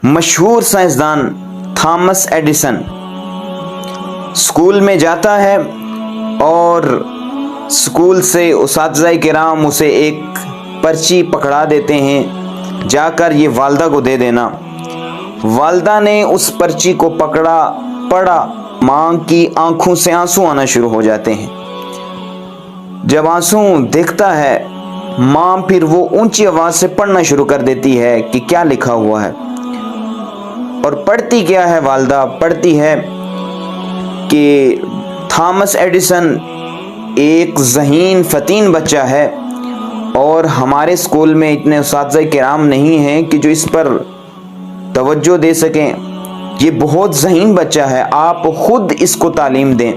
مشہور سائنسدان Thomas Edison school میں جاتا ہے اور اسکول سے اساتذہ کرام اسے ایک پرچی پکڑا دیتے ہیں، جا کر یہ والدہ کو دے دینا۔ والدہ نے اس پرچی کو پڑھا، ماں کی آنکھوں سے آنسو آنا شروع ہو جاتے ہیں۔ جب آنسو دیکھتا ہے ماں، پھر وہ اونچی آواز سے پڑھنا شروع کر دیتی ہے کہ کیا لکھا ہوا ہے، اور پڑھتی کیا ہے والدہ؟ پڑھتی ہے کہ تھامس ایڈیسن ایک ذہین فطین بچہ ہے اور ہمارے اسکول میں اتنے اساتذہ کرام نہیں ہیں کہ جو اس پر توجہ دے سکیں۔ یہ بہت ذہین بچہ ہے، آپ خود اس کو تعلیم دیں۔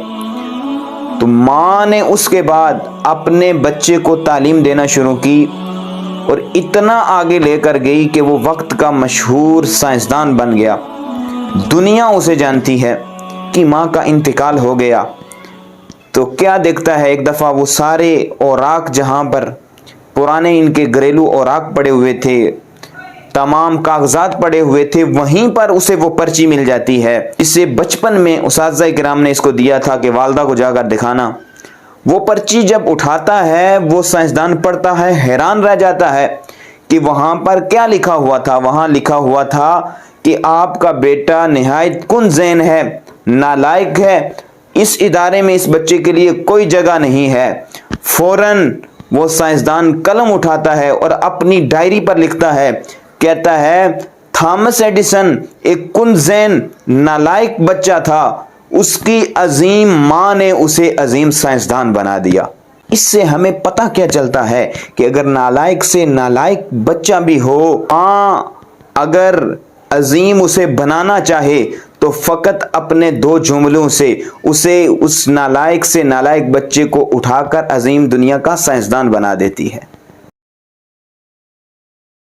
تو ماں نے اس کے بعد اپنے بچے کو تعلیم دینا شروع کی اور اتنا آگے لے کر گئی کہ وہ وقت کا مشہور سائنسدان بن گیا۔ دنیا اسے جانتی ہے کہ ماں کا انتقال ہو گیا۔ تو کیا دیکھتا ہے، ایک دفعہ وہ سارے اوراق جہاں پر پرانے ان کے گھریلو اوراق پڑے ہوئے تھے، تمام کاغذات پڑے ہوئے تھے، وہیں پر اسے وہ پرچی مل جاتی ہے۔ اسے بچپن میں اساتذہ کرام نے اس کو دیا تھا کہ والدہ کو جا کر دکھانا۔ وہ پرچی جب اٹھاتا ہے، وہ سائنسدان پڑھتا ہے، حیران رہ جاتا ہے کہ وہاں پر کیا لکھا ہوا تھا۔ وہاں لکھا ہوا تھا کہ آپ کا بیٹا نہایت کن ذہن ہے، نالائق ہے، اس ادارے میں اس بچے کے لیے کوئی جگہ نہیں ہے۔ فوراً وہ سائنسدان قلم اٹھاتا ہے اور اپنی ڈائری پر لکھتا ہے، کہتا ہے تھامس ایڈیسن ایک کن ذہن نالائق بچہ تھا، اس کی عظیم ماں نے اسے عظیم سائنسدان بنا دیا۔ اس سے ہمیں پتہ کیا چلتا ہے کہ اگر نالائق سے نالائق بچہ بھی ہو، ماں اگر عظیم اسے بنانا چاہے تو فقط اپنے 2 جملوں سے اسے اس نالائق سے نالائق بچے کو اٹھا کر عظیم دنیا کا سائنسدان بنا دیتی ہے۔